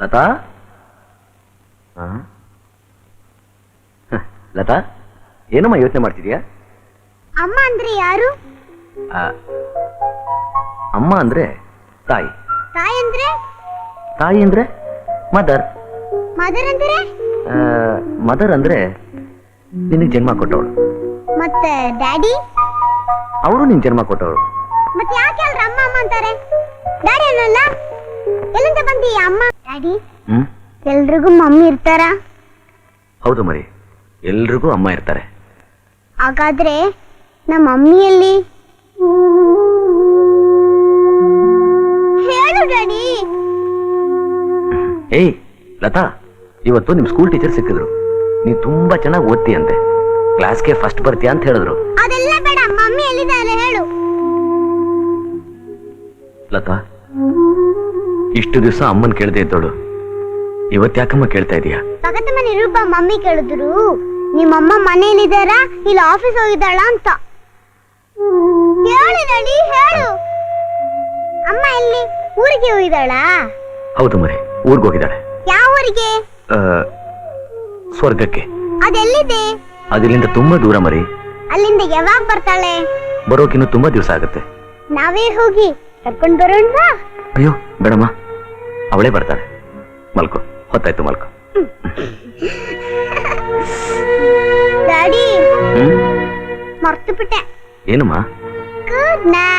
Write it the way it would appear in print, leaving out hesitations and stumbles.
ಲತಾ ಲತಾ ಏನಮ್ಮ ಯೋಚನೆ ಮಾಡ್ತಿದ್ಯಾ? ಅಮ್ಮ ಅಂದ್ರೆ ಯಾರು? ಅಮ್ಮ ಅಂದ್ರೆ ತಾಯಿ. ತಾಯಿ ಅಂದ್ರೆ? ತಾಯಿ ಅಂದ್ರೆ ಮದರ್. ಮದರ್ ಅಂದ್ರೆ? ಮದರ್ ಅಂದ್ರೆ ನಿನಗೆ ಜನ್ಮ ಕೊಟ್ಟವಳು. ಮತ್ತೆ ಡ್ಯಾಡಿ? ಅವರು ನಿನ್ ಜನ್ಮ ಕೊಟ್ಟವಳು. ಮತ್ತೆ ಯಾಕೆ ಎಲ್ರು ಅಮ್ಮ ಅಮ್ಮ ಅಂತಾರೆ? ಡ್ಯಾಡಿ ಅನ್ನಲ್ಲ? ಎಲ್ಲಿಂದ ಬಂದಿ ಅಮ್ಮ? ಡ್ಯಾಡಿ ಎಲ್ರಿಗೂ ಮಮ್ಮಿ ಇರ್ತಾರ? ಹೌದು ಮರಿ, ಎಲ್ರಿಗೂ ಅಮ್ಮ ಇರ್ತಾರೆ. ಹಾಗಾದ್ರೆ ನಮ್ಮ ಮಮ್ಮಿಯಲ್ಲಿ ಹೇಳು ಡ್ಯಾಡಿ. ಏಯ್ ಲತಾ, ಇವತ್ತು ನಿಮ್ ಸ್ಕೂಲ್ ಟೀಚರ್ ಸಿಕ್ಕಿದ್ರು. ನೀ ತುಂಬಾ ಚೆನ್ನಾಗಿ ಓದ್ತೀಯಂತೆ, ಕ್ಲಾಸ್ಗೆ ಫಸ್ಟ್ ಬರ್ತೀಯ ಅಂತ ಹೇಳಿದ್ರು. ಅದೆಲ್ಲ ಬೇಡ, ಮಮ್ಮಿ ಎಲ್ಲಿದ್ದಾರೆ ಹೇಳು. ಲತಾ, ಇಷ್ಟು ದಿವಸ ಅಮ್ಮನ್ ಕೇಳದೆ ಇದ್ದೋಳು, ಇವತ್ತ್ಯಾಕಮ್ಮ ಕೇಳ್ತಾ ಇದೀಯಾ? ಪಕ್ಕದ ಮನೆ ರೂಪ ಮಮ್ಮಿ ಕೇಳಿದ್ರು, ನಿಮ್ಮಮ್ಮ ಮನೆಯಲ್ಲಿದ್ದಾರ ಇಲ್ಲ ಆಫೀಸ್ ಹೋಗಿದ್ದಾಳ ಅಂತ. ಹೇಳು ಡ್ಯಾಡಿ ಹೇಳು. ಅಮ್ಮ ಎಲ್ಲಿ? ಊರಿಗೆ ಹೋಗಿದ್ದಾಳ? ಹೌದು ಮರಿ, ಊರ್ಗ್ ಹೋಗಿದ್ದಾಳೆ. ಯಾವ ಊರಿಗೆ? ಸ್ವರ್ಗಕ್ಕೆ. ಅದೆಲ್ಲಿದೆ? ಅದಿಲ್ಲಿಂದ ತುಂಬಾ ದೂರ ಮರಿ. ಅಲ್ಲಿಂದ ಯಾವಾಗ ಬರ್ತಾಳೆ? ಬರೋಕಿನ್ನು ತುಂಬಾ ದಿವಸ ಆಗುತ್ತೆ. ನಾವೇ ಹೋಗಿ ಕರ್ಕೊಂಡ್ ಬರೋಣ. ಅಯ್ಯೋ ಬೇಡಮ್ಮ, ಅವಳೇ ಬರ್ತಾಳೆ. ಮಲ್ಕೋ, ಹೊತ್ತಾಯ್ತು, ಮಲ್ಕೋ. ಡ್ಯಾಡಿ ಮರ್ತು ಬಿಟ್ಟೆ. ಏನಮ್ಮ? Good night.